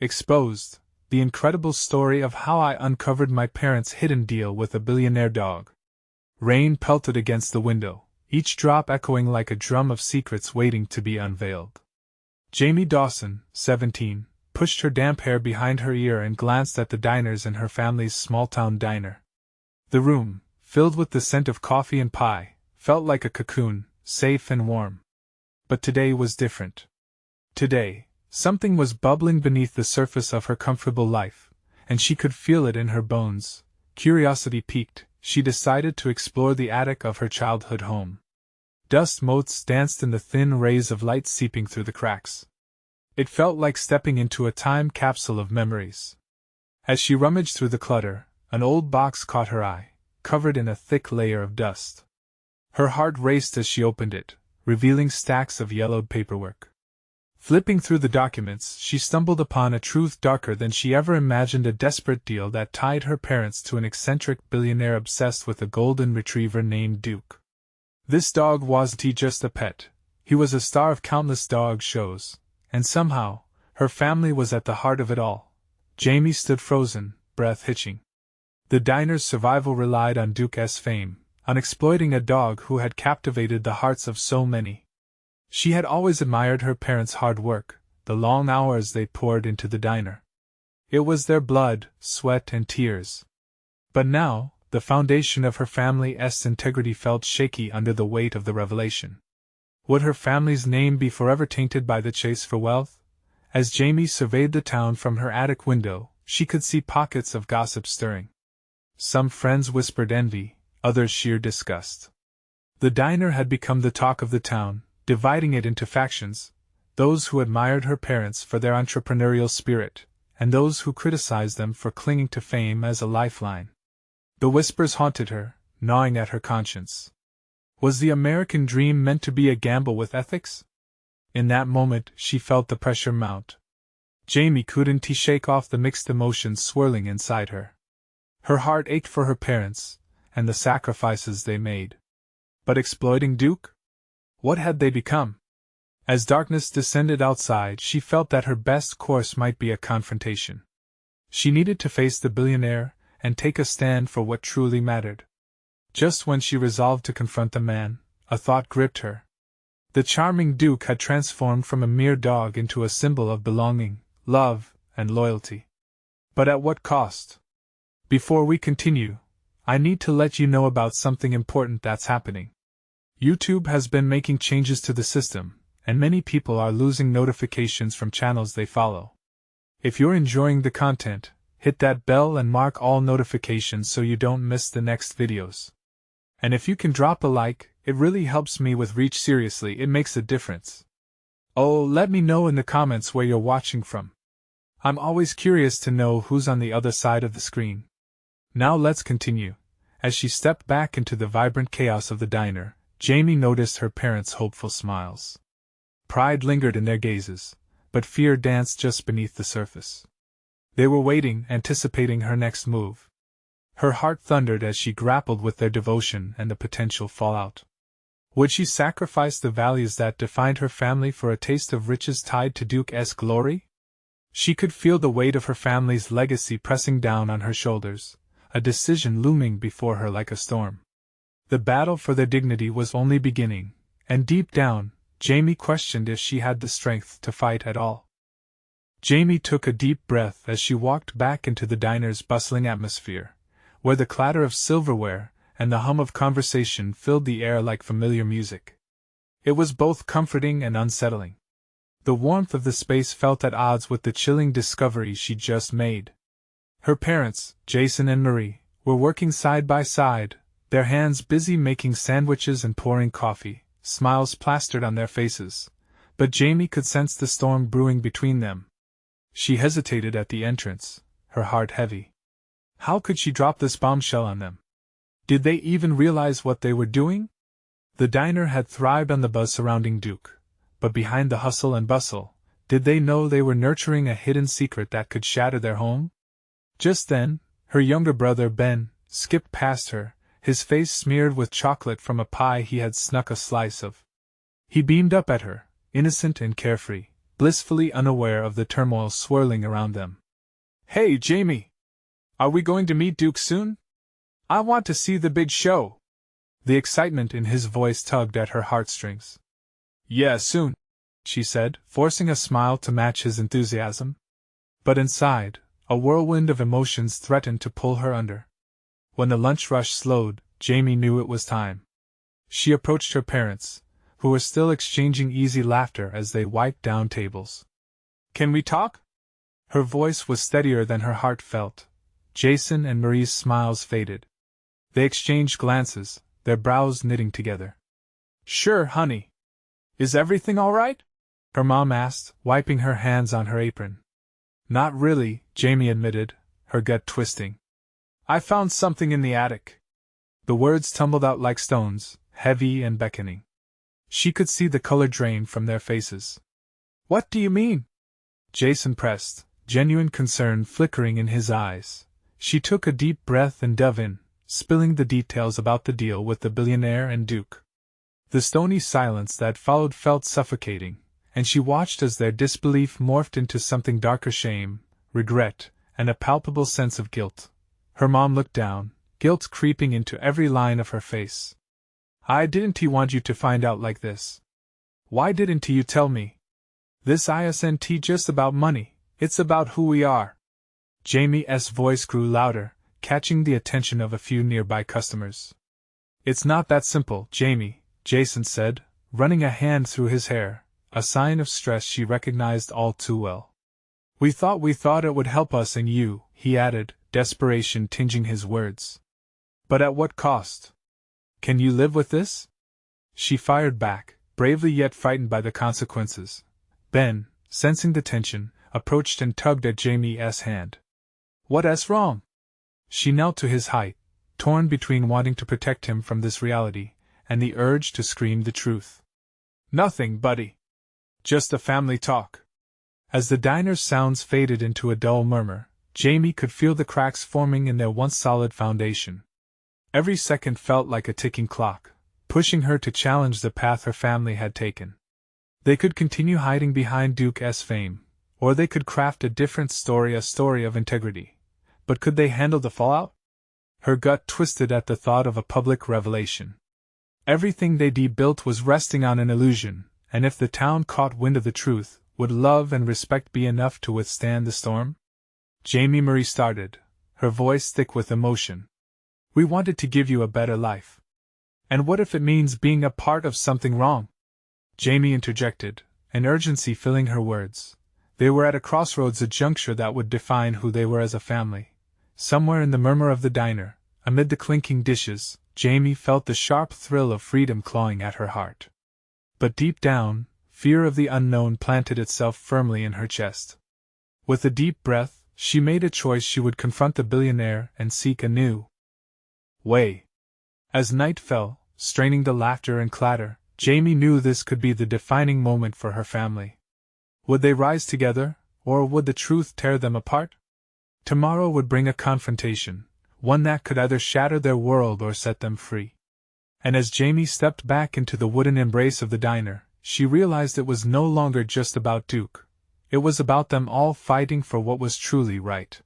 Exposed, the incredible story of how I uncovered my parents' hidden deal with a billionaire dog. Rain pelted against the window, each drop echoing like a drum of secrets waiting to be unveiled. Jamie Dawson, 17, pushed her damp hair behind her ear and glanced at the diners in her family's small-town diner. The room, filled with the scent of coffee and pie, felt like a cocoon, safe and warm. But today was different. Today, something was bubbling beneath the surface of her comfortable life, and she could feel it in her bones. Curiosity piqued, she decided to explore the attic of her childhood home. Dust motes danced in the thin rays of light seeping through the cracks. It felt like stepping into a time capsule of memories. As she rummaged through the clutter, an old box caught her eye, covered in a thick layer of dust. Her heart raced as she opened it, revealing stacks of yellowed paperwork. Flipping through the documents, she stumbled upon a truth darker than she ever imagined: a desperate deal that tied her parents to an eccentric billionaire obsessed with a golden retriever named Duke. This dog wasn't just a pet, he was a star of countless dog shows, and somehow, her family was at the heart of it all. Jamie stood frozen, breath hitching. The diner's survival relied on Duke's fame, on exploiting a dog who had captivated the hearts of so many. She had always admired her parents' hard work, the long hours they poured into the diner. It was their blood, sweat, and tears. But now, the foundation of her family's integrity felt shaky under the weight of the revelation. Would her family's name be forever tainted by the chase for wealth? As Jamie surveyed the town from her attic window, she could see pockets of gossip stirring. Some friends whispered envy, others sheer disgust. The diner had become the talk of the town, dividing it into factions: those who admired her parents for their entrepreneurial spirit, and those who criticized them for clinging to fame as a lifeline. The whispers haunted her, gnawing at her conscience. Was the American dream meant to be a gamble with ethics? In that moment, she felt the pressure mount. Jamie couldn't shake off the mixed emotions swirling inside her. Her heart ached for her parents, and the sacrifices they made. But exploiting Duke? What had they become? As darkness descended outside, she felt that her best course might be a confrontation. She needed to face the billionaire, and take a stand for what truly mattered. Just when she resolved to confront the man, a thought gripped her. The charming Duke had transformed from a mere dog into a symbol of belonging, love, and loyalty. But at what cost? Before we continue, I need to let you know about something important that's happening. YouTube has been making changes to the system, and many people are losing notifications from channels they follow. If you're enjoying the content, hit that bell and mark all notifications so you don't miss the next videos. And if you can drop a like, it really helps me with reach. Seriously, it makes a difference. Oh, let me know in the comments where you're watching from. I'm always curious to know who's on the other side of the screen. Now let's continue. As she stepped back into the vibrant chaos of the diner, Jamie noticed her parents' hopeful smiles. Pride lingered in their gazes, but fear danced just beneath the surface. They were waiting, anticipating her next move. Her heart thundered as she grappled with their devotion and the potential fallout. Would she sacrifice the values that defined her family for a taste of riches tied to Duke's glory? She could feel the weight of her family's legacy pressing down on her shoulders, a decision looming before her like a storm. The battle for their dignity was only beginning, and deep down, Jamie questioned if she had the strength to fight at all. Jamie took a deep breath as she walked back into the diner's bustling atmosphere, where the clatter of silverware and the hum of conversation filled the air like familiar music. It was both comforting and unsettling. The warmth of the space felt at odds with the chilling discovery she'd just made. Her parents, Jason and Marie, were working side by side, their hands busy making sandwiches and pouring coffee, smiles plastered on their faces, but Jamie could sense the storm brewing between them. She hesitated at the entrance, her heart heavy. How could she drop this bombshell on them? Did they even realize what they were doing? The diner had thrived on the buzz surrounding Duke, but behind the hustle and bustle, did they know they were nurturing a hidden secret that could shatter their home? Just then, her younger brother Ben skipped past her, his face smeared with chocolate from a pie he had snuck a slice of. He beamed up at her, innocent and carefree, blissfully unaware of the turmoil swirling around them. "Hey, Jamie! Are we going to meet Duke soon? I want to see the big show." The excitement in his voice tugged at her heartstrings. "Yeah, soon," she said, forcing a smile to match his enthusiasm. But inside, a whirlwind of emotions threatened to pull her under. When the lunch rush slowed, Jamie knew it was time. She approached her parents, who were still exchanging easy laughter as they wiped down tables. "Can we talk?" Her voice was steadier than her heart felt. Jason and Marie's smiles faded. They exchanged glances, their brows knitting together. "Sure, honey. Is everything all right?" her mom asked, wiping her hands on her apron. "Not really," Jamie admitted, her gut twisting. "I found something in the attic." The words tumbled out like stones, heavy and beckoning. She could see the color drain from their faces. "What do you mean?" Jason pressed, genuine concern flickering in his eyes. She took a deep breath and dove in, spilling the details about the deal with the billionaire and Duke. The stony silence that followed felt suffocating, and she watched as their disbelief morphed into something darker: shame, regret, and a palpable sense of guilt. Her mom looked down, guilt creeping into every line of her face. "I didn't want you to find out like this. Why didn't you tell me? This isn't just about money, it's about who we are." Jamie's voice grew louder, catching the attention of a few nearby customers. "It's not that simple, Jamie," Jason said, running a hand through his hair, a sign of stress she recognized all too well. We thought it would help us and you," he added, desperation tinging his words. "But at what cost? Can you live with this?" She fired back, bravely yet frightened by the consequences. Ben, sensing the tension, approached and tugged at Jamie's hand. "What's wrong?" She knelt to his height, torn between wanting to protect him from this reality and the urge to scream the truth. "Nothing, buddy. Just a family talk." As the diner's sounds faded into a dull murmur, Jamie could feel the cracks forming in their once solid foundation. Every second felt like a ticking clock, pushing her to challenge the path her family had taken. They could continue hiding behind Duke's fame, or they could craft a different story, a story of integrity. But could they handle the fallout? Her gut twisted at the thought of a public revelation. Everything they'd built was resting on an illusion, and if the town caught wind of the truth, would love and respect be enough to withstand the storm? Jamie Marie started, her voice thick with emotion. "We wanted to give you a better life. And what if it means being a part of something wrong?" Jamie interjected, an urgency filling her words. They were at a crossroads, a juncture that would define who they were as a family. Somewhere in the murmur of the diner, amid the clinking dishes, Jamie felt the sharp thrill of freedom clawing at her heart. But deep down, fear of the unknown planted itself firmly in her chest. With a deep breath, she made a choice: she would confront the billionaire and seek a new way. As night fell, straining the laughter and clatter, Jamie knew this could be the defining moment for her family. Would they rise together, or would the truth tear them apart? Tomorrow would bring a confrontation, one that could either shatter their world or set them free. And as Jamie stepped back into the wooden embrace of the diner, she realized it was no longer just about Duke. It was about them all fighting for what was truly right.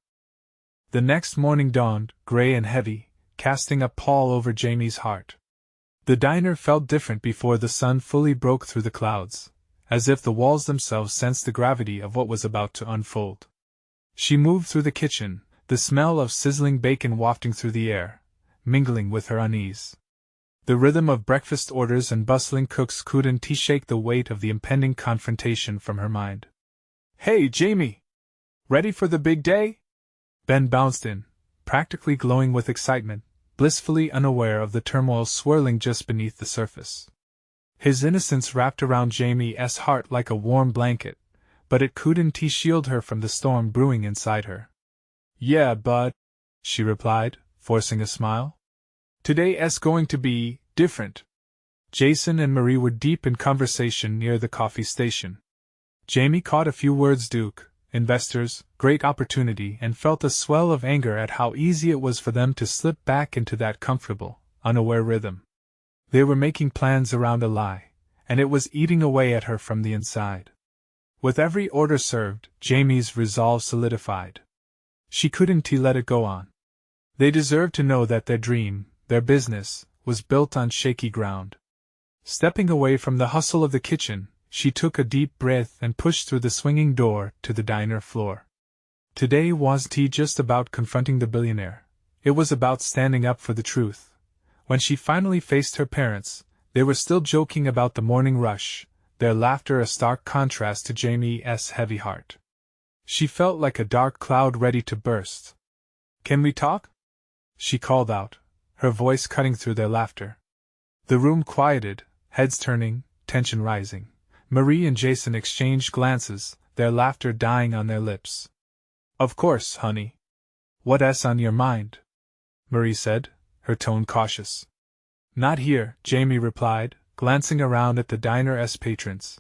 The next morning dawned, gray and heavy, casting a pall over Jamie's heart. The diner felt different before the sun fully broke through the clouds, as if the walls themselves sensed the gravity of what was about to unfold. She moved through the kitchen, the smell of sizzling bacon wafting through the air, mingling with her unease. The rhythm of breakfast orders and bustling cooks couldn't shake the weight of the impending confrontation from her mind. "Hey, Jamie! Ready for the big day?" Ben bounced in, practically glowing with excitement, blissfully unaware of the turmoil swirling just beneath the surface. His innocence wrapped around Jamie's heart like a warm blanket, but it couldn't shield her from the storm brewing inside her. "Yeah, bud," she replied, forcing a smile. "Today's going to be different." Jason and Marie were deep in conversation near the coffee station. Jamie caught a few words: Duke, investors, great opportunity, and felt a swell of anger at how easy it was for them to slip back into that comfortable, unaware rhythm. They were making plans around a lie, and it was eating away at her from the inside. With every order served, Jamie's resolve solidified. She couldn't let it go on. They deserved to know that their dream, their business, was built on shaky ground. Stepping away from the hustle of the kitchen, she took a deep breath and pushed through the swinging door to the diner floor. Today wasn't just about confronting the billionaire. It was about standing up for the truth. When she finally faced her parents, they were still joking about the morning rush, their laughter a stark contrast to Jamie's heavy heart. She felt like a dark cloud ready to burst. "Can we talk?" she called out, her voice cutting through their laughter. The room quieted, heads turning, tension rising. Marie and Jason exchanged glances, their laughter dying on their lips. "Of course, honey. What's on your mind?" Marie said, her tone cautious. "Not here," Jamie replied, glancing around at the diner's patrons.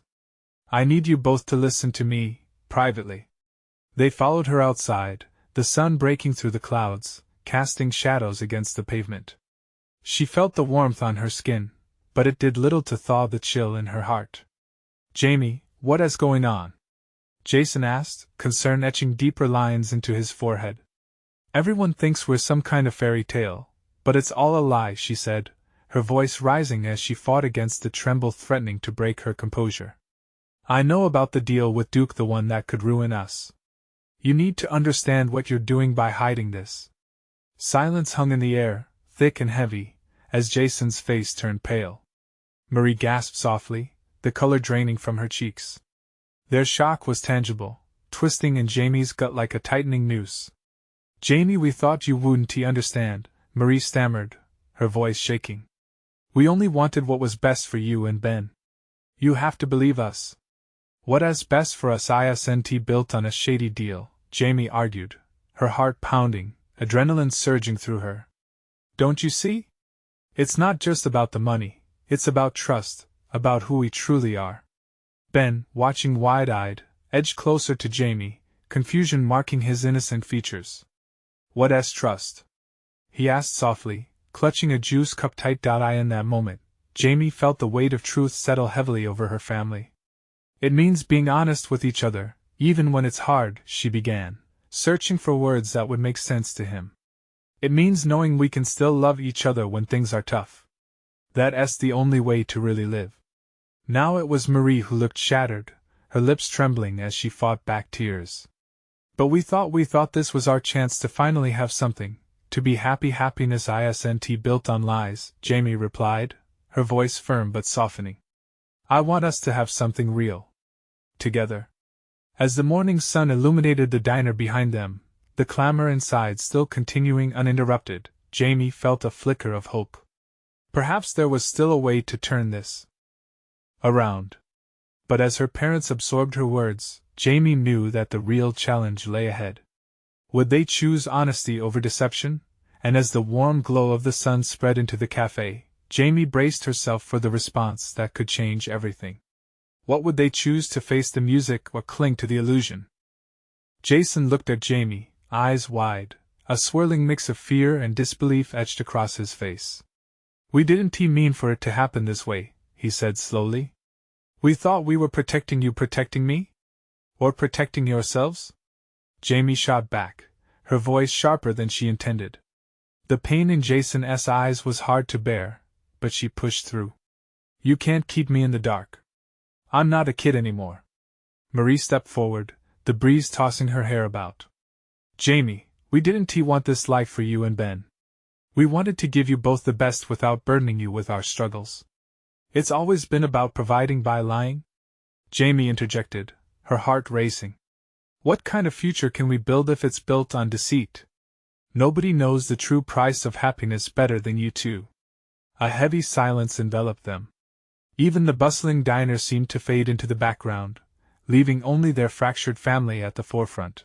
"I need you both to listen to me, privately." They followed her outside, the sun breaking through the clouds, casting shadows against the pavement. She felt the warmth on her skin, but it did little to thaw the chill in her heart. "Jamie, what's going on?" Jason asked, concern etching deeper lines into his forehead. "Everyone thinks we're some kind of fairy tale, but it's all a lie," she said, her voice rising as she fought against the tremble threatening to break her composure. "I know about the deal with Duke, the one that could ruin us. You need to understand what you're doing by hiding this." Silence hung in the air, thick and heavy, as Jason's face turned pale. Marie gasped softly, the color draining from her cheeks. Their shock was tangible, twisting in Jamie's gut like a tightening noose. "Jamie, we thought you wouldn't understand," Marie stammered, her voice shaking. "We only wanted what was best for you and Ben. You have to believe us." "What's best for us isn't built on a shady deal," Jamie argued, her heart pounding, adrenaline surging through her. "Don't you see? It's not just about the money, it's about trust, about who we truly are." Ben, watching wide-eyed, edged closer to Jamie, confusion marking his innocent features. "What's trust?" he asked softly, clutching a juice cup tight. In that moment, Jamie felt the weight of truth settle heavily over her family. "It means being honest with each other, even when it's hard," she began, searching for words that would make sense to him. "It means knowing we can still love each other when things are tough. That's the only way to really live." Now it was Marie who looked shattered, her lips trembling as she fought back tears. "But we thought this was our chance to finally have something, to be happy." "Happiness isn't built on lies," Jamie replied, her voice firm but softening. "I want us to have something real. Together." As the morning sun illuminated the diner behind them, the clamor inside still continuing uninterrupted, Jamie felt a flicker of hope. Perhaps there was still a way to turn this around. But as her parents absorbed her words, Jamie knew that the real challenge lay ahead. Would they choose honesty over deception? And as the warm glow of the sun spread into the cafe, Jamie braced herself for the response that could change everything. What would they choose, to face the music or cling to the illusion? Jason looked at Jamie, eyes wide, a swirling mix of fear and disbelief etched across his face. "We didn't mean for it to happen this way," he said slowly. "We thought we were protecting you." "Protecting me? Or protecting yourselves?" Jamie shot back, her voice sharper than she intended. The pain in Jason's eyes was hard to bear, but she pushed through. "You can't keep me in the dark. I'm not a kid anymore." Marie stepped forward, the breeze tossing her hair about. "Jamie, we didn't want this life for you and Ben. We wanted to give you both the best without burdening you with our struggles. It's always been about providing by lying?" Jamie interjected, her heart racing. "What kind of future can we build if it's built on deceit? Nobody knows the true price of happiness better than you two." A heavy silence enveloped them. Even the bustling diner seemed to fade into the background, leaving only their fractured family at the forefront.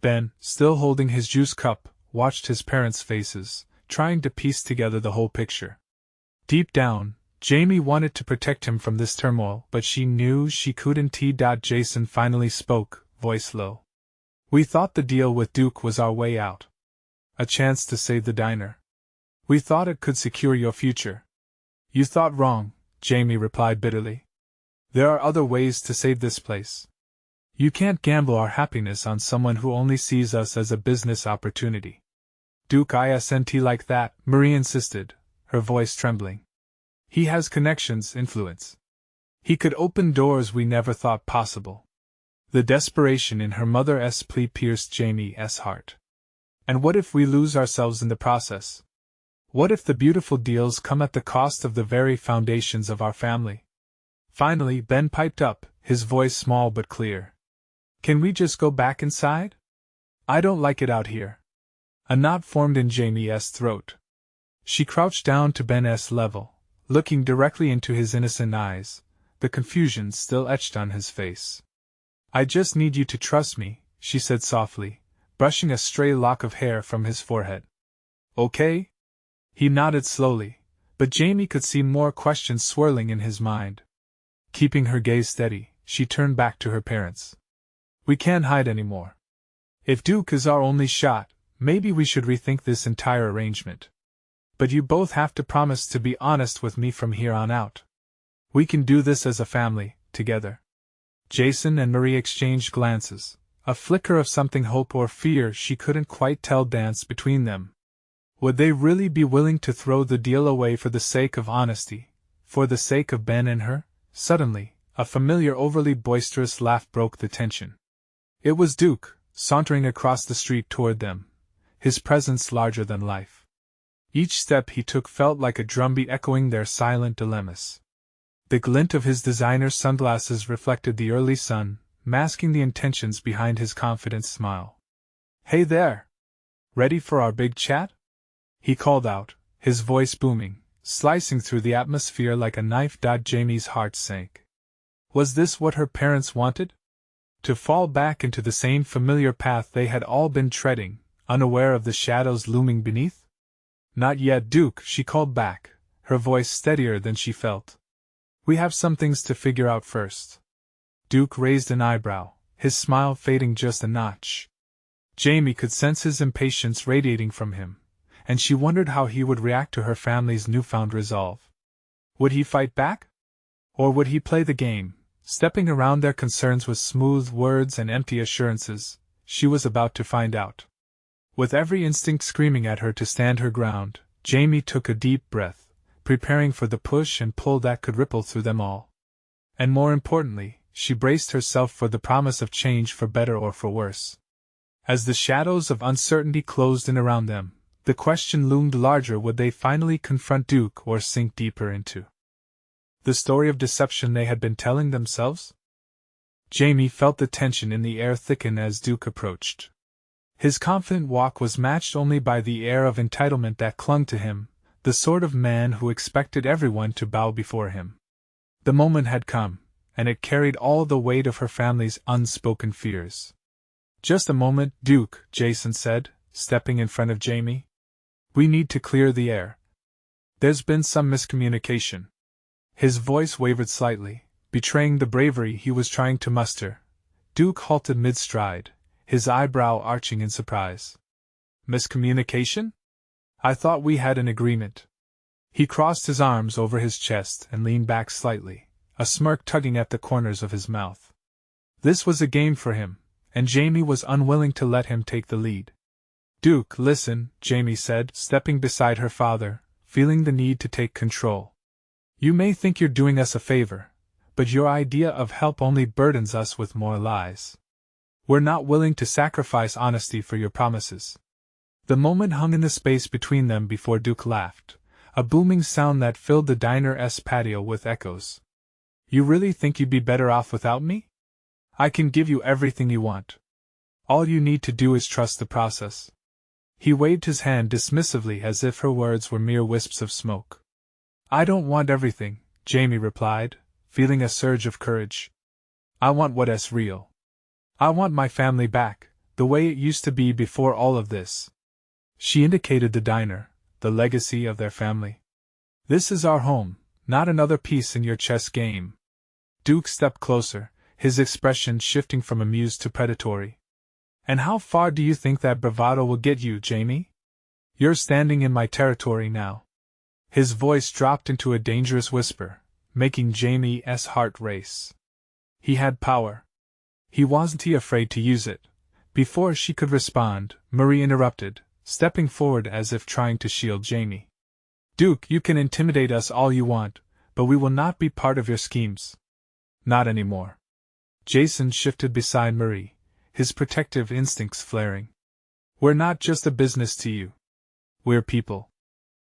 Ben, still holding his juice cup, watched his parents' faces, trying to piece together the whole picture. Deep down, Jamie wanted to protect him from this turmoil, but she knew she couldn't. Jason finally spoke, voice low. "We thought the deal with Duke was our way out. A chance to save the diner. We thought it could secure your future." "You thought wrong," Jamie replied bitterly. "There are other ways to save this place. You can't gamble our happiness on someone who only sees us as a business opportunity. Duke isn't like that, Marie insisted, her voice trembling. He has connections, influence. He could open doors we never thought possible. The desperation in her mother's plea pierced Jamie's heart. And what if we lose ourselves in the process? What if the beautiful deals come at the cost of the very foundations of our family? Finally, Ben piped up, his voice small but clear. Can we just go back inside? I don't like it out here. A knot formed in Jamie's throat. She crouched down to Ben's level, looking directly into his innocent eyes, the confusion still etched on his face. I just need you to trust me, she said softly, brushing a stray lock of hair from his forehead. Okay? He nodded slowly, but Jamie could see more questions swirling in his mind. Keeping her gaze steady, she turned back to her parents. We can't hide anymore. If Duke is our only shot, maybe we should rethink this entire arrangement. But you both have to promise to be honest with me from here on out. We can do this as a family, together. Jason and Marie exchanged glances, a flicker of something hope or fear she couldn't quite tell danced between them. Would they really be willing to throw the deal away for the sake of honesty, for the sake of Ben and her? Suddenly, a familiar overly boisterous laugh broke the tension. It was Duke, sauntering across the street toward them, his presence larger than life. Each step he took felt like a drumbeat echoing their silent dilemmas. The glint of his designer sunglasses reflected the early sun, masking the intentions behind his confident smile. Hey there! Ready for our big chat? He called out, his voice booming, slicing through the atmosphere like a knife. Jamie's heart sank. Was this what her parents wanted? To fall back into the same familiar path they had all been treading, unaware of the shadows looming beneath? Not yet, Duke, she called back, her voice steadier than she felt. We have some things to figure out first. Duke raised an eyebrow, his smile fading just a notch. Jamie could sense his impatience radiating from him, and she wondered how he would react to her family's newfound resolve. Would he fight back? Or would he play the game, stepping around their concerns with smooth words and empty assurances? She was about to find out. With every instinct screaming at her to stand her ground, Jamie took a deep breath, preparing for the push and pull that could ripple through them all. And more importantly, she braced herself for the promise of change for better or for worse. As the shadows of uncertainty closed in around them, the question loomed larger: would they finally confront Duke or sink deeper into the story of deception they had been telling themselves? Jamie felt the tension in the air thicken as Duke approached. His confident walk was matched only by the air of entitlement that clung to him, the sort of man who expected everyone to bow before him. The moment had come, and it carried all the weight of her family's unspoken fears. Just a moment, Duke, Jason said, stepping in front of Jamie. We need to clear the air. There's been some miscommunication. His voice wavered slightly, betraying the bravery he was trying to muster. Duke halted mid-stride, his eyebrow arching in surprise. Miscommunication? I thought we had an agreement. He crossed his arms over his chest and leaned back slightly, a smirk tugging at the corners of his mouth. This was a game for him, and Jamie was unwilling to let him take the lead. Duke, listen, Jamie said, stepping beside her father, feeling the need to take control. You may think you're doing us a favor, but your idea of help only burdens us with more lies. We're not willing to sacrifice honesty for your promises. The moment hung in the space between them before Duke laughed, a booming sound that filled the diner's patio with echoes. You really think you'd be better off without me? I can give you everything you want. All you need to do is trust the process. He waved his hand dismissively as if her words were mere wisps of smoke. I don't want everything, Jamie replied, feeling a surge of courage. I want what's real. I want my family back, the way it used to be before all of this. She indicated the diner, the legacy of their family. This is our home, not another piece in your chess game. Duke stepped closer, his expression shifting from amused to predatory. And how far do you think that bravado will get you, Jamie? You're standing in my territory now. His voice dropped into a dangerous whisper, making Jamie's heart race. He had power. He wasn't afraid to use it. Before she could respond, Marie interrupted, stepping forward as if trying to shield Jamie. Duke, you can intimidate us all you want, but we will not be part of your schemes. Not anymore. Jason shifted beside Marie, his protective instincts flaring. We're not just a business to you. We're people.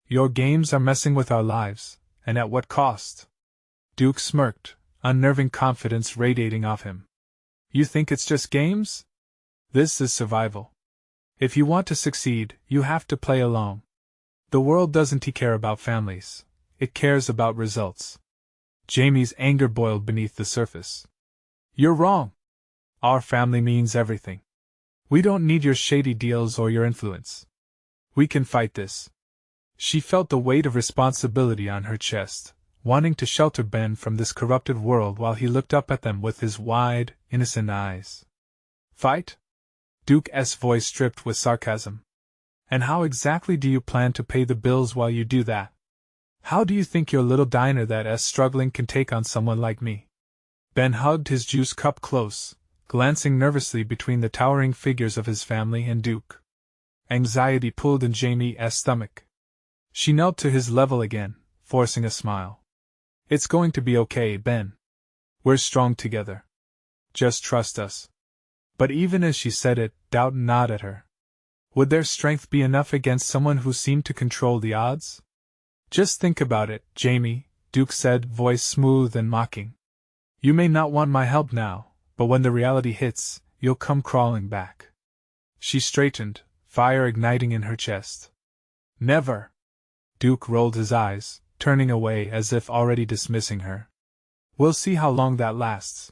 Your games are messing with our lives, and at what cost? Duke smirked, unnerving confidence radiating off him. You think it's just games? This is survival. If you want to succeed, you have to play along. The world doesn't care about families. It cares about results. Jamie's anger boiled beneath the surface. You're wrong. Our family means everything. We don't need your shady deals or your influence. We can fight this. She felt the weight of responsibility on her chest, wanting to shelter Ben from this corrupted world while he looked up at them with his wide, innocent eyes. Fight? Duke's voice dripped with sarcasm. And how exactly do you plan to pay the bills while you do that? How do you think your little diner that's struggling can take on someone like me? Ben hugged his juice cup close, glancing nervously between the towering figures of his family and Duke. Anxiety pulled in Jamie's stomach. She knelt to his level again, forcing a smile. It's going to be okay, Ben. We're strong together. Just trust us. But even as she said it, doubt gnawed at her. Would their strength be enough against someone who seemed to control the odds? Just think about it, Jamie, Duke said, voice smooth and mocking. You may not want my help now, but when the reality hits, you'll come crawling back. She straightened, fire igniting in her chest. Never! Duke rolled his eyes, turning away as if already dismissing her. We'll see how long that lasts.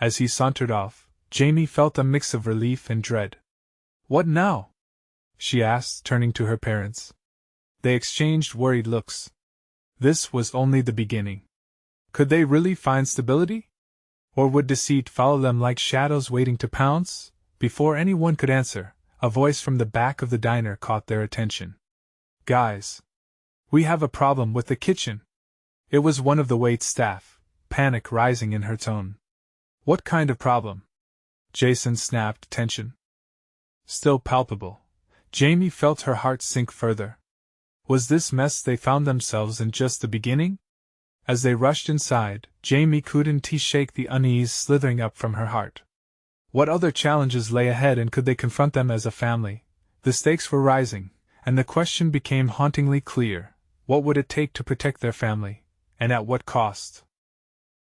As he sauntered off, Jamie felt a mix of relief and dread. What now? She asked, turning to her parents. They exchanged worried looks. This was only the beginning. Could they really find stability? Or would deceit follow them like shadows waiting to pounce? Before anyone could answer, a voice from the back of the diner caught their attention. Guys! We have a problem with the kitchen. It was one of the wait staff, panic rising in her tone. What kind of problem? Jason snapped, tension still palpable. Jamie felt her heart sink further. Was this mess they found themselves in just the beginning? As they rushed inside, Jamie couldn't shake the unease slithering up from her heart. What other challenges lay ahead, and could they confront them as a family? The stakes were rising, and the question became hauntingly clear. What would it take to protect their family, and at what cost?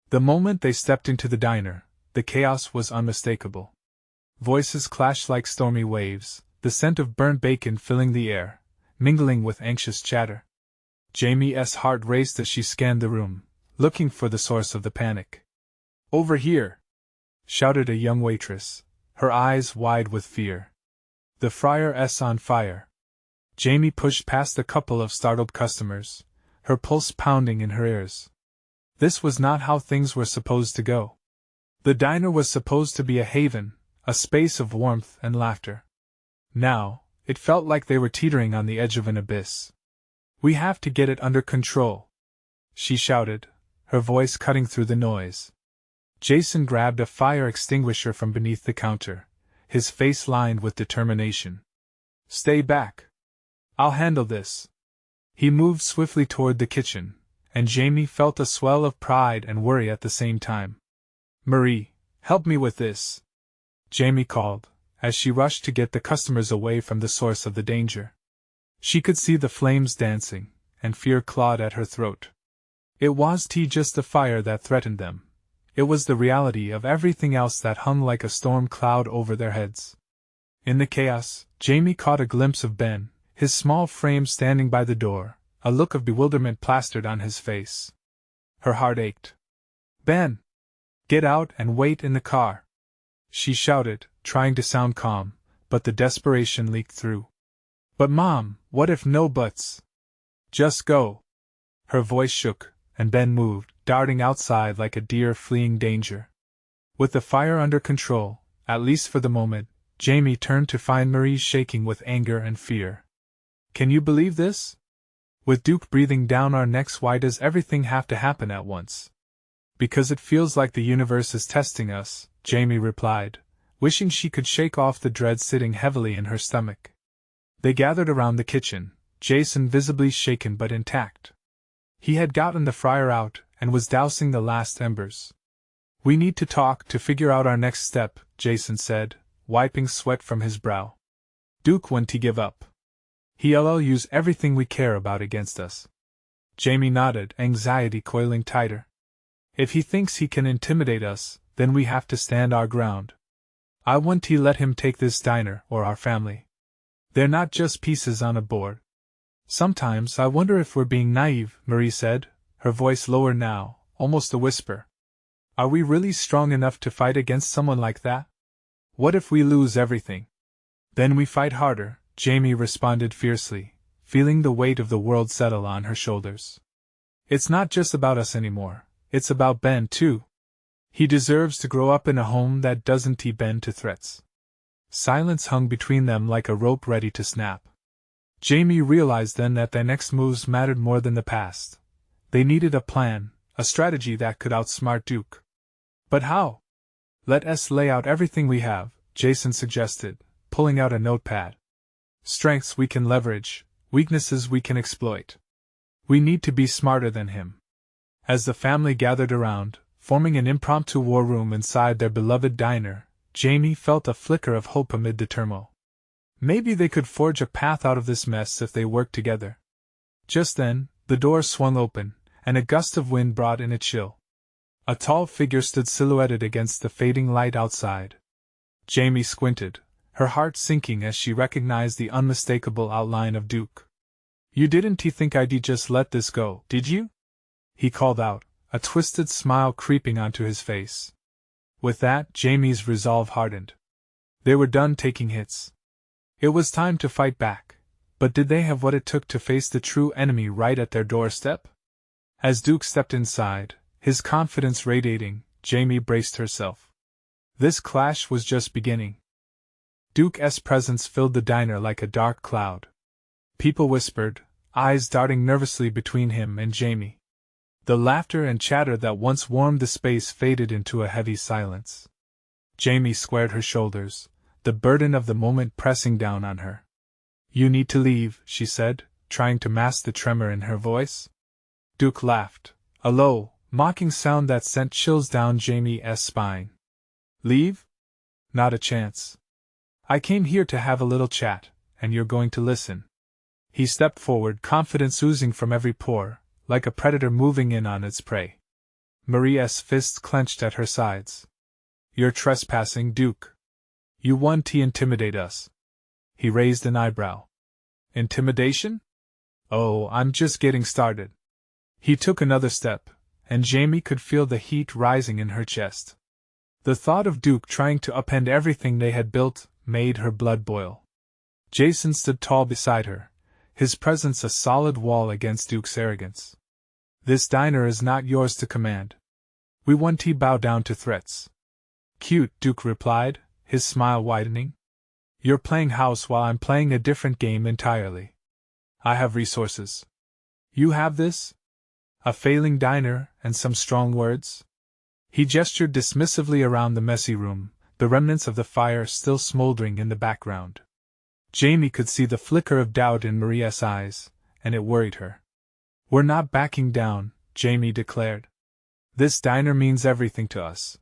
The moment they stepped into the diner, the chaos was unmistakable. Voices clashed like stormy waves, the scent of burnt bacon filling the air, mingling with anxious chatter. Jamie's heart raced as she scanned the room, looking for the source of the panic. Over here! Shouted a young waitress, her eyes wide with fear. The fryer's on fire. Jamie pushed past a couple of startled customers, her pulse pounding in her ears. This was not how things were supposed to go. The diner was supposed to be a haven, a space of warmth and laughter. Now, it felt like they were teetering on the edge of an abyss. We have to get it under control, she shouted, her voice cutting through the noise. Jason grabbed a fire extinguisher from beneath the counter, his face lined with determination. Stay back. I'll handle this. He moved swiftly toward the kitchen, and Jamie felt a swell of pride and worry at the same time. Marie, help me with this, Jamie called, as she rushed to get the customers away from the source of the danger. She could see the flames dancing, and fear clawed at her throat. It wasn't just the fire that threatened them. It was the reality of everything else that hung like a storm cloud over their heads. In the chaos, Jamie caught a glimpse of Ben, his small frame standing by the door, a look of bewilderment plastered on his face. Her heart ached. Ben! Get out and wait in the car! She shouted, trying to sound calm, but the desperation leaked through. But Mom, what if no buts? Just go! Her voice shook, and Ben moved, darting outside like a deer fleeing danger. With the fire under control, at least for the moment, Jamie turned to find Marie shaking with anger and fear. Can you believe this? With Duke breathing down our necks, why does everything have to happen at once? Because it feels like the universe is testing us, Jamie replied, wishing she could shake off the dread sitting heavily in her stomach. They gathered around the kitchen, Jason visibly shaken but intact. He had gotten the fryer out and was dousing the last embers. "We need to talk to figure out our next step," Jason said, wiping sweat from his brow. "Duke won't give up. He'll use everything we care about against us." Jamie nodded, anxiety coiling tighter. "If he thinks he can intimidate us, then we have to stand our ground. I won't let him take this diner or our family. They're not just pieces on a board." "Sometimes I wonder if we're being naive," Marie said, her voice lower now, almost a whisper. "Are we really strong enough to fight against someone like that? What if we lose everything?" "Then we fight harder," Jamie responded fiercely, feeling the weight of the world settle on her shoulders. "It's not just about us anymore, it's about Ben too. He deserves to grow up in a home that doesn't bend to threats." Silence hung between them like a rope ready to snap. Jamie realized then that their next moves mattered more than the past. They needed a plan, a strategy that could outsmart Duke. "But how?" "Let us lay out everything we have," Jason suggested, pulling out a notepad. "Strengths we can leverage, weaknesses we can exploit. We need to be smarter than him." As the family gathered around, forming an impromptu war room inside their beloved diner, Jamie felt a flicker of hope amid the turmoil. Maybe they could forge a path out of this mess if they worked together. Just then, the door swung open, and a gust of wind brought in a chill. A tall figure stood silhouetted against the fading light outside. Jamie squinted, her heart sinking as she recognized the unmistakable outline of Duke. "You didn't think I'd just let this go, did you?" he called out, a twisted smile creeping onto his face. With that, Jamie's resolve hardened. They were done taking hits. It was time to fight back, but did they have what it took to face the true enemy right at their doorstep? As Duke stepped inside, his confidence radiating, Jamie braced herself. This clash was just beginning. Duke's presence filled the diner like a dark cloud. People whispered, eyes darting nervously between him and Jamie. The laughter and chatter that once warmed the space faded into a heavy silence. Jamie squared her shoulders, the burden of the moment pressing down on her. "You need to leave," she said, trying to mask the tremor in her voice. Duke laughed, a low, mocking sound that sent chills down Jamie's spine. "Leave? Not a chance. I came here to have a little chat, and you're going to listen." He stepped forward, confidence oozing from every pore, like a predator moving in on its prey. Maria's fists clenched at her sides. "You're trespassing, Duke. You want to intimidate us." He raised an eyebrow. "Intimidation? Oh, I'm just getting started." He took another step, and Jamie could feel the heat rising in her chest. The thought of Duke trying to upend everything they had built made her blood boil. Jason stood tall beside her, his presence a solid wall against Duke's arrogance. "This diner is not yours to command. We won't bow down to threats." "Cute," Duke replied, his smile widening. "You're playing house while I'm playing a different game entirely. I have resources. You have this? A failing diner and some strong words?" He gestured dismissively around the messy room, the remnants of the fire still smoldering in the background. Jamie could see the flicker of doubt in Maria's eyes, and it worried her. "We're not backing down," Jamie declared. "This diner means everything to us.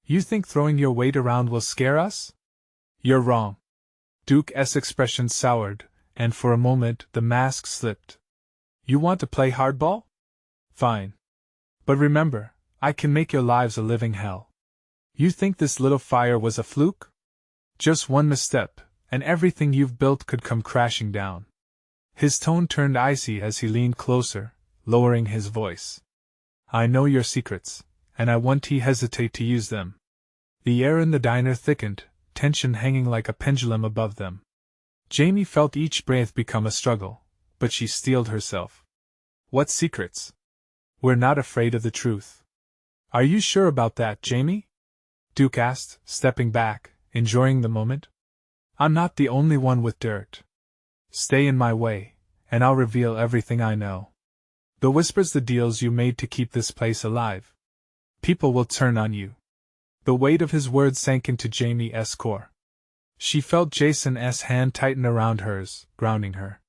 You think throwing your weight around will scare us? You're wrong." Duke's expression soured, and for a moment the mask slipped. "You want to play hardball? Fine. But remember, I can make your lives a living hell. You think this little fire was a fluke? Just one misstep, and everything you've built could come crashing down." His tone turned icy as he leaned closer, lowering his voice. "I know your secrets, and I won't hesitate to use them." The air in the diner thickened, tension hanging like a pendulum above them. Jamie felt each breath become a struggle, but she steeled herself. "What secrets? We're not afraid of the truth." "Are you sure about that, Jamie?" Duke asked, stepping back, enjoying the moment. "I'm not the only one with dirt. Stay in my way, and I'll reveal everything I know. The whispers, the deals you made to keep this place alive. People will turn on you. The weight of his words sank into Jamie's core. She felt Jason's hand tighten around hers, grounding her.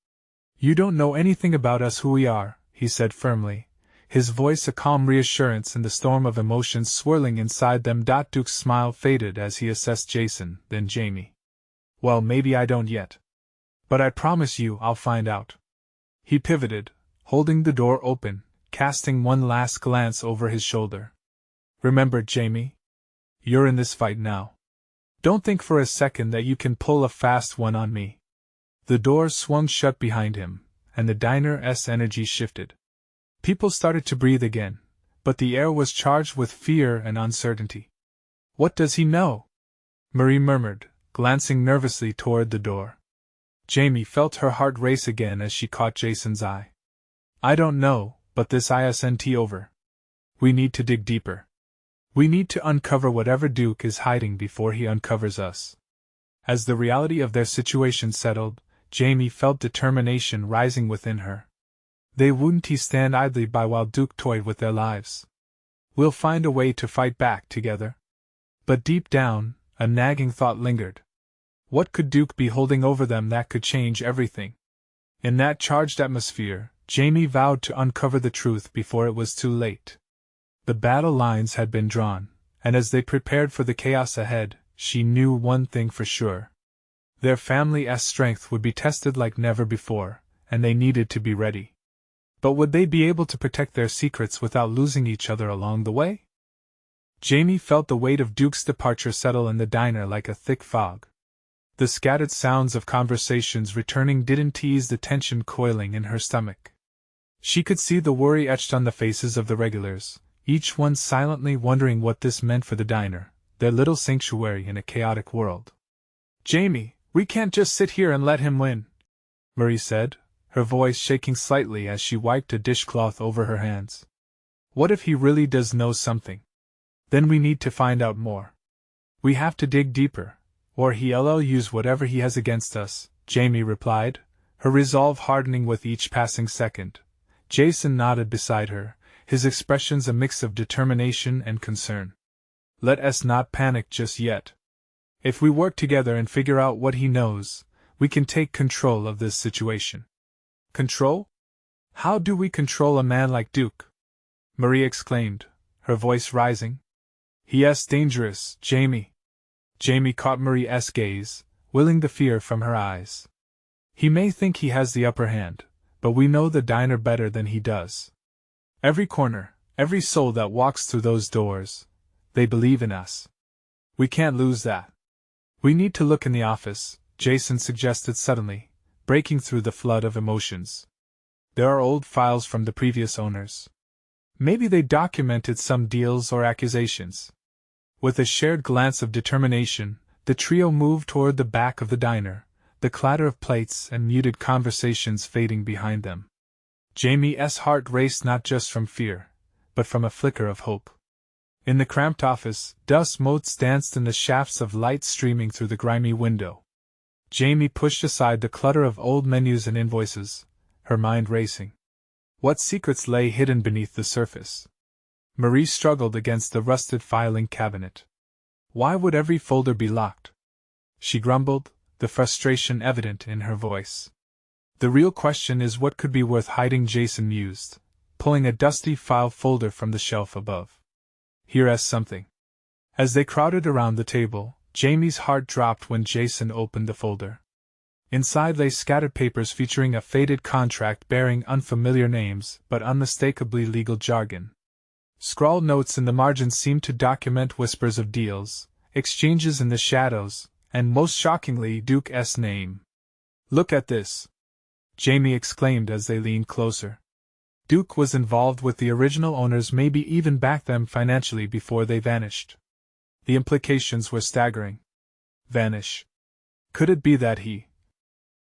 "You don't know anything about us who we are," he said firmly, his voice a calm reassurance in the storm of emotions swirling inside them. Duke's smile faded as he assessed Jason, then Jamie. "Well, maybe I don't yet. But I promise you I'll find out." He pivoted, holding the door open, casting one last glance over his shoulder. "Remember, Jamie? You're in this fight now. Don't think for a second that you can pull a fast one on me." The door swung shut behind him, and the diner's energy shifted. People started to breathe again, but the air was charged with fear and uncertainty. "What does he know?" Marie murmured, glancing nervously toward the door. Jamie felt her heart race again as she caught Jason's eye. "I don't know, but this isn't over. We need to dig deeper. We need to uncover whatever Duke is hiding before he uncovers us." As the reality of their situation settled, Jamie felt determination rising within her. They wouldn't stand idly by while Duke toyed with their lives. "We'll find a way to fight back together." But deep down, a nagging thought lingered. What could Duke be holding over them that could change everything? In that charged atmosphere, Jamie vowed to uncover the truth before it was too late. The battle lines had been drawn, and as they prepared for the chaos ahead, she knew one thing for sure. Their family's strength would be tested like never before, and they needed to be ready. But would they be able to protect their secrets without losing each other along the way? Jamie felt the weight of Duke's departure settle in the diner like a thick fog. The scattered sounds of conversations returning didn't ease the tension coiling in her stomach. She could see the worry etched on the faces of the regulars, each one silently wondering what this meant for the diner, their little sanctuary in a chaotic world. "Jamie, we can't just sit here and let him win," Marie said, her voice shaking slightly as she wiped a dishcloth over her hands. "What if he really does know something? Then we need to find out more. We have to dig deeper, or he'll use whatever he has against us," Jamie replied, her resolve hardening with each passing second. Jason nodded beside her, his expressions a mix of determination and concern. "Let us not panic just yet. If we work together and figure out what he knows, we can take control of this situation." "Control? How do we control a man like Duke?" Marie exclaimed, her voice rising. "He's dangerous, Jamie." Jamie caught Marie's gaze, willing the fear from her eyes. "He may think he has the upper hand, but we know the diner better than he does. Every corner, every soul that walks through those doors, they believe in us. We can't lose that." "We need to look in the office," Jason suggested suddenly, breaking through the flood of emotions. "There are old files from the previous owners. Maybe they documented some deals or accusations." With a shared glance of determination, the trio moved toward the back of the diner, the clatter of plates and muted conversations fading behind them. Jamie's heart raced not just from fear, but from a flicker of hope. In the cramped office, dust motes danced in the shafts of light streaming through the grimy window. Jamie pushed aside the clutter of old menus and invoices, her mind racing. What secrets lay hidden beneath the surface? Marie struggled against the rusted filing cabinet. Why would every folder be locked? She grumbled, the frustration evident in her voice. "The real question is what could be worth hiding," Jason mused, pulling a dusty file folder from the shelf above. "Here's something." As they crowded around the table, Jamie's heart dropped when Jason opened the folder. Inside lay scattered papers featuring a faded contract bearing unfamiliar names but unmistakably legal jargon. Scrawled notes in the margins seemed to document whispers of deals, exchanges in the shadows, and most shockingly Duke's name. "Look at this!" Jamie exclaimed as they leaned closer. Duke was involved with the original owners, maybe even backed them financially before they vanished. The implications were staggering. Vanish. Could it be that he...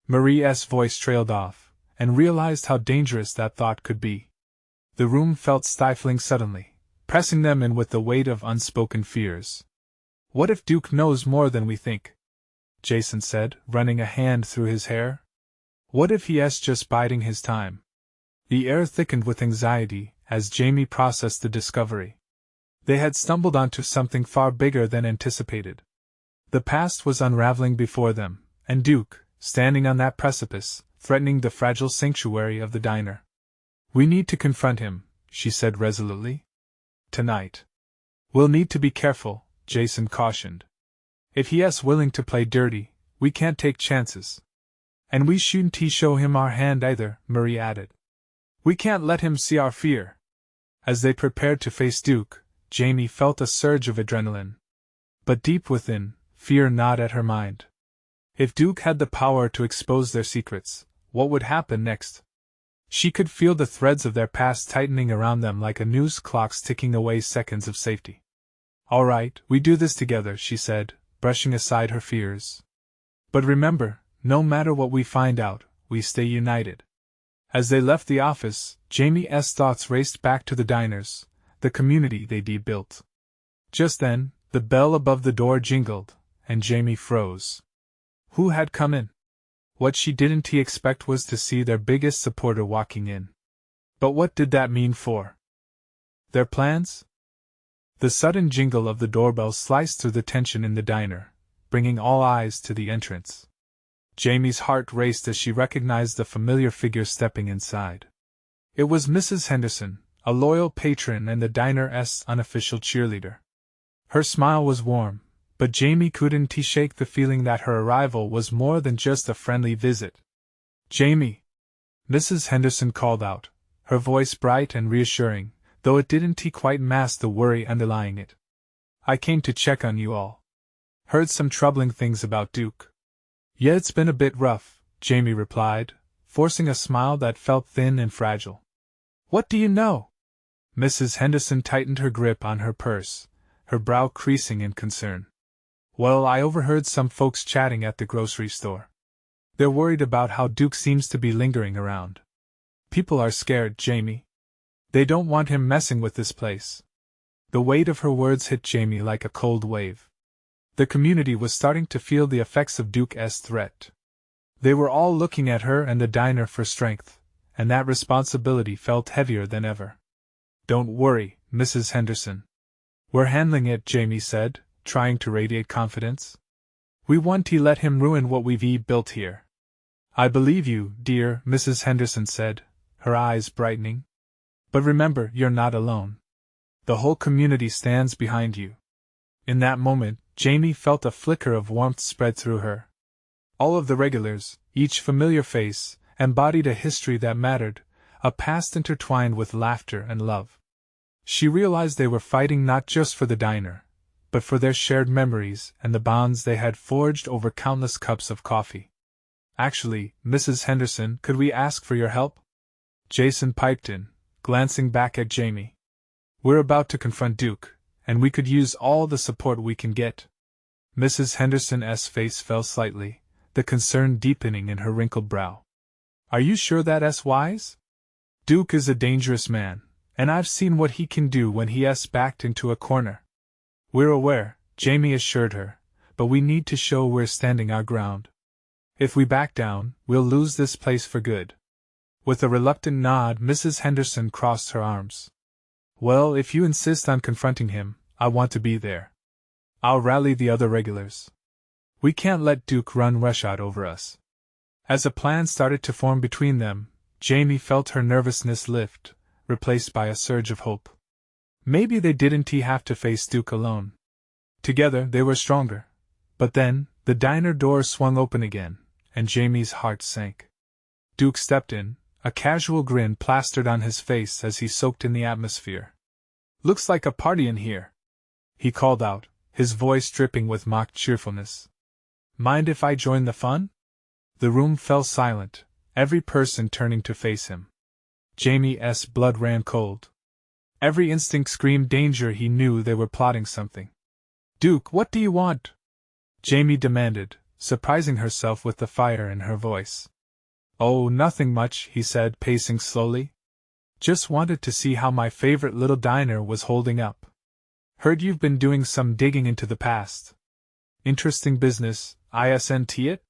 Marie's voice trailed off, and realized how dangerous that thought could be. The room felt stifling suddenly, pressing them in with the weight of unspoken fears. "What if Duke knows more than we think?" Jason said, running a hand through his hair. "What if he is just biding his time?" The air thickened with anxiety as Jamie processed the discovery. They had stumbled onto something far bigger than anticipated. The past was unraveling before them, and Duke, standing on that precipice, threatening the fragile sanctuary of the diner. "We need to confront him," she said resolutely. "Tonight." "We'll need to be careful," Jason cautioned. "If he's willing to play dirty, we can't take chances." "And we shouldn't show him our hand either," Marie added. "We can't let him see our fear." As they prepared to face Duke, Jamie felt a surge of adrenaline. But deep within, fear gnawed at her mind. If Duke had the power to expose their secrets, what would happen next? She could feel the threads of their past tightening around them like a noose clock's ticking away seconds of safety. "All right, we do this together," she said, brushing aside her fears. "But remember, no matter what we find out, we stay united." As they left the office, Jamie's thoughts raced back to the diners, the community they'd built. Just then, the bell above the door jingled, and Jamie froze. Who had come in? What she didn't expect was to see their biggest supporter walking in. But what did that mean for their plans? The sudden jingle of the doorbell sliced through the tension in the diner, bringing all eyes to the entrance. Jamie's heart raced as she recognized the familiar figure stepping inside. It was Mrs. Henderson, a loyal patron and the diner's unofficial cheerleader. Her smile was warm, but Jamie couldn't shake the feeling that her arrival was more than just a friendly visit. "Jamie!" Mrs. Henderson called out, her voice bright and reassuring, though it didn't quite mask the worry underlying it. "I came to check on you all. Heard some troubling things about Duke." "Yeah, it's been a bit rough," Jamie replied, forcing a smile that felt thin and fragile. "What do you know?" Mrs. Henderson tightened her grip on her purse, her brow creasing in concern. "Well, I overheard some folks chatting at the grocery store. They're worried about how Duke seems to be lingering around. People are scared, Jamie. They don't want him messing with this place." The weight of her words hit Jamie like a cold wave. The community was starting to feel the effects of Duke's threat. They were all looking at her and the diner for strength, and that responsibility felt heavier than ever. "Don't worry, Mrs. Henderson. We're handling it," Jamie said, trying to radiate confidence. "We won't let him ruin what we've built here." "I believe you, dear," Mrs. Henderson said, her eyes brightening. "But remember, you're not alone. The whole community stands behind you." In that moment, Jamie felt a flicker of warmth spread through her. All of the regulars, each familiar face, embodied a history that mattered, a past intertwined with laughter and love. She realized they were fighting not just for the diner, but for their shared memories and the bonds they had forged over countless cups of coffee. "Actually, Mrs. Henderson, could we ask for your help?" Jason piped in, glancing back at Jamie. "We're about to confront Duke, and we could use all the support we can get." Mrs. Henderson's face fell slightly, the concern deepening in her wrinkled brow. "Are you sure that's wise? Duke is a dangerous man, and I've seen what he can do when he's backed into a corner." "We're aware," Jamie assured her, "but we need to show we're standing our ground. If we back down, we'll lose this place for good." With a reluctant nod, Mrs. Henderson crossed her arms. "Well, if you insist on confronting him, I want to be there. I'll rally the other regulars. We can't let Duke run roughshod over us." As a plan started to form between them, Jamie felt her nervousness lift, replaced by a surge of hope. Maybe they didn't have to face Duke alone. Together they were stronger. But then, the diner door swung open again, and Jamie's heart sank. Duke stepped in, a casual grin plastered on his face as he soaked in the atmosphere. "Looks like a party in here," he called out, his voice dripping with mock cheerfulness. "Mind if I join the fun?" The room fell silent, every person turning to face him. Jamie's blood ran cold. Every instinct screamed danger. He knew they were plotting something. "Duke, what do you want?" Jamie demanded, surprising herself with the fire in her voice. "Oh, nothing much," he said, pacing slowly. "Just wanted to see how my favorite little diner was holding up. Heard you've been doing some digging into the past. Interesting business, isn't it?"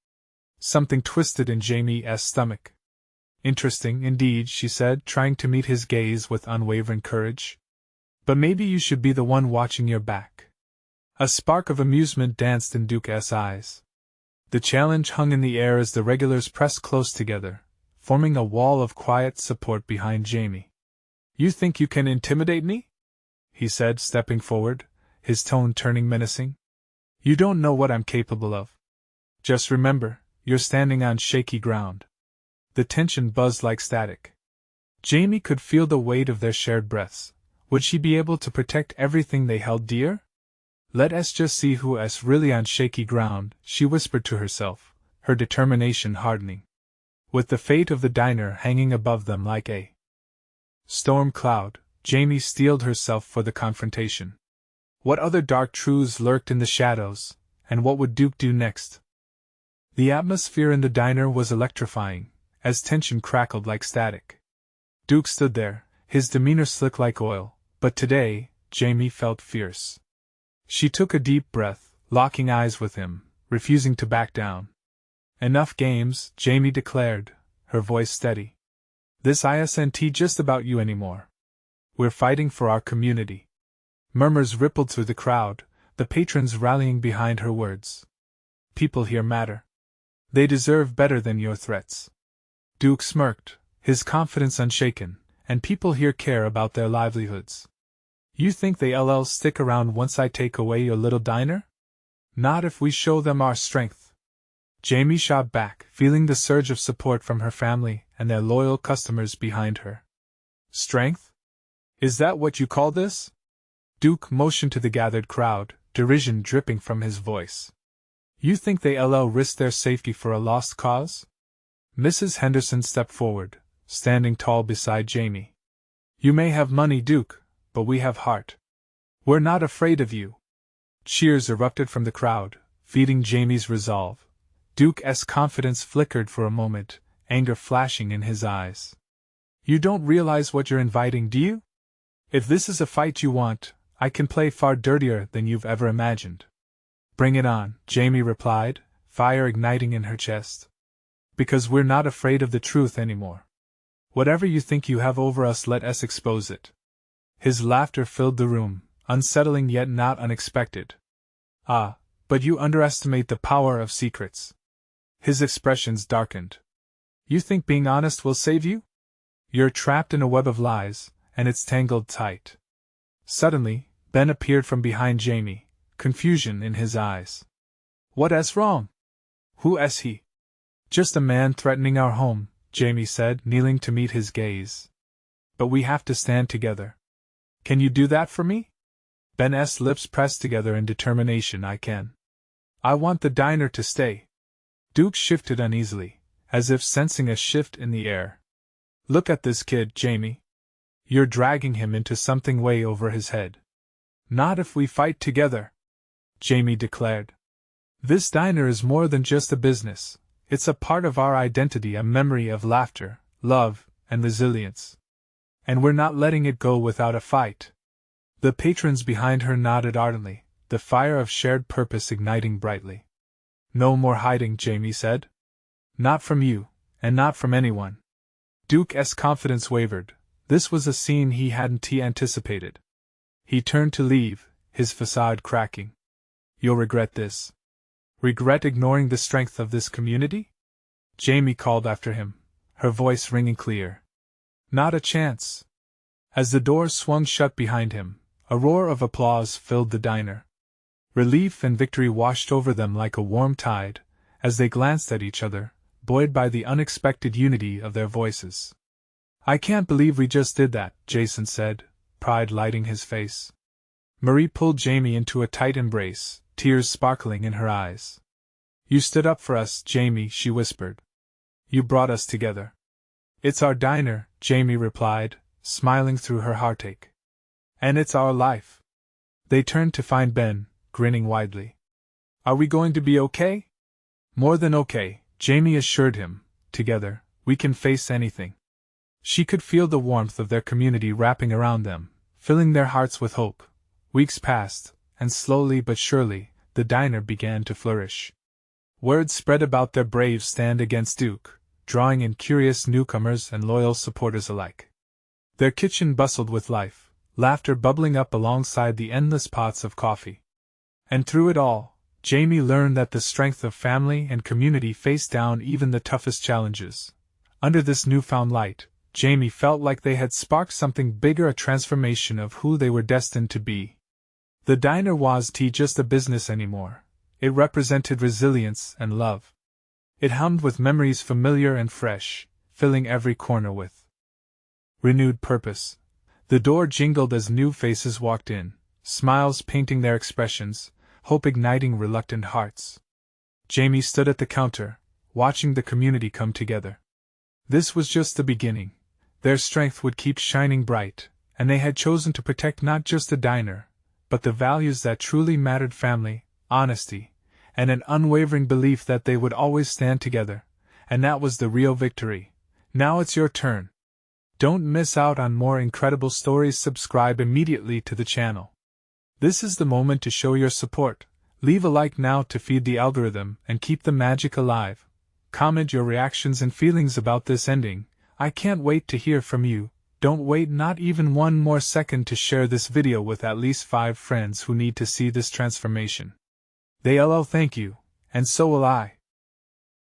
Something twisted in Jamie's stomach. "Interesting indeed," she said, trying to meet his gaze with unwavering courage. But maybe you should be the one watching your back. A spark of amusement danced in Duke's eyes. The challenge hung in the air as the regulars pressed close together, forming a wall of quiet support behind Jamie. You think you can intimidate me? He said, stepping forward, his tone turning menacing. You don't know what I'm capable of. Just remember, you're standing on shaky ground. The tension buzzed like static. Jamie could feel the weight of their shared breaths. Would she be able to protect everything they held dear? Let us just see who's really on shaky ground, she whispered to herself, her determination hardening. With the fate of the diner hanging above them like a storm cloud, Jamie steeled herself for the confrontation. What other dark truths lurked in the shadows, and what would Duke do next? The atmosphere in the diner was electrifying, as tension crackled like static. Duke stood there, his demeanor slick like oil, but today, Jamie felt fierce. She took a deep breath, locking eyes with him, refusing to back down. Enough games, Jamie declared, her voice steady. This isn't just about you anymore. We're fighting for our community. Murmurs rippled through the crowd, the patrons rallying behind her words. People here matter. They deserve better than your threats. Duke smirked, his confidence unshaken, and people here care about their livelihoods. You think they'll stick around once I take away your little diner? Not if we show them our strength. Jamie shot back, feeling the surge of support from her family and their loyal customers behind her. Strength? Is that what you call this? Duke motioned to the gathered crowd, derision dripping from his voice. You think they'll risk their safety for a lost cause? Mrs. Henderson stepped forward, standing tall beside Jamie. You may have money, Duke, but we have heart. We're not afraid of you. Cheers erupted from the crowd, feeding Jamie's resolve. Duke's confidence flickered for a moment, anger flashing in his eyes. You don't realize what you're inviting, do you? If this is a fight you want, I can play far dirtier than you've ever imagined. Bring it on, Jamie replied, fire igniting in her chest. Because we're not afraid of the truth anymore. Whatever you think you have over us, let us expose it. His laughter filled the room, unsettling yet not unexpected. Ah, but you underestimate the power of secrets. His expressions darkened. You think being honest will save you? You're trapped in a web of lies, and it's tangled tight. Suddenly, Ben appeared from behind Jamie, confusion in his eyes. What's wrong? Who's he? Just a man threatening our home, Jamie said, kneeling to meet his gaze. But we have to stand together. Can you do that for me? Ben's lips pressed together in determination. I can. I want the diner to stay. Duke shifted uneasily, as if sensing a shift in the air. Look at this kid, Jamie. You're dragging him into something way over his head. Not if we fight together, Jamie declared. This diner is more than just a business. It's a part of our identity, a memory of laughter, love, and resilience. And we're not letting it go without a fight. The patrons behind her nodded ardently, the fire of shared purpose igniting brightly. No more hiding, Jamie said. Not from you, and not from anyone. Duke's confidence wavered. This was a scene he hadn't anticipated. He turned to leave, his facade cracking. You'll regret this. Regret ignoring the strength of this community? Jamie called after him, her voice ringing clear. Not a chance. As the doors swung shut behind him, a roar of applause filled the diner. Relief and victory washed over them like a warm tide, as they glanced at each other, buoyed by the unexpected unity of their voices. I can't believe we just did that, Jason said, pride lighting his face. Marie pulled Jamie into a tight embrace, tears sparkling in her eyes. You stood up for us, Jamie, she whispered. You brought us together. It's our diner, Jamie replied, smiling through her heartache. And it's our life. They turned to find Ben, grinning widely. Are we going to be okay? More than okay, Jamie assured him. Together, we can face anything. She could feel the warmth of their community wrapping around them, filling their hearts with hope. Weeks passed, and slowly but surely, the diner began to flourish. Word spread about their brave stand against Duke, drawing in curious newcomers and loyal supporters alike. Their kitchen bustled with life, laughter bubbling up alongside the endless pots of coffee. And through it all, Jamie learned that the strength of family and community faced down even the toughest challenges. Under this newfound light, Jamie felt like they had sparked something bigger, a transformation of who they were destined to be. The diner wasn't just a business anymore. It represented resilience and love. It hummed with memories familiar and fresh, filling every corner with renewed purpose. The door jingled as new faces walked in, smiles painting their expressions, hope igniting reluctant hearts. Jamie stood at the counter, watching the community come together. This was just the beginning. Their strength would keep shining bright, and they had chosen to protect not just the diner, but the values that truly mattered: family, honesty, and an unwavering belief that they would always stand together, and that was the real victory. Now it's your turn. Don't miss out on more incredible stories. Subscribe immediately to the channel. This is the moment to show your support. Leave a like now to feed the algorithm and keep the magic alive. Comment your reactions and feelings about this ending. I can't wait to hear from you. Don't wait not even one more second to share this video with at least 5 friends who need to see this transformation. They'll thank you, and so will I.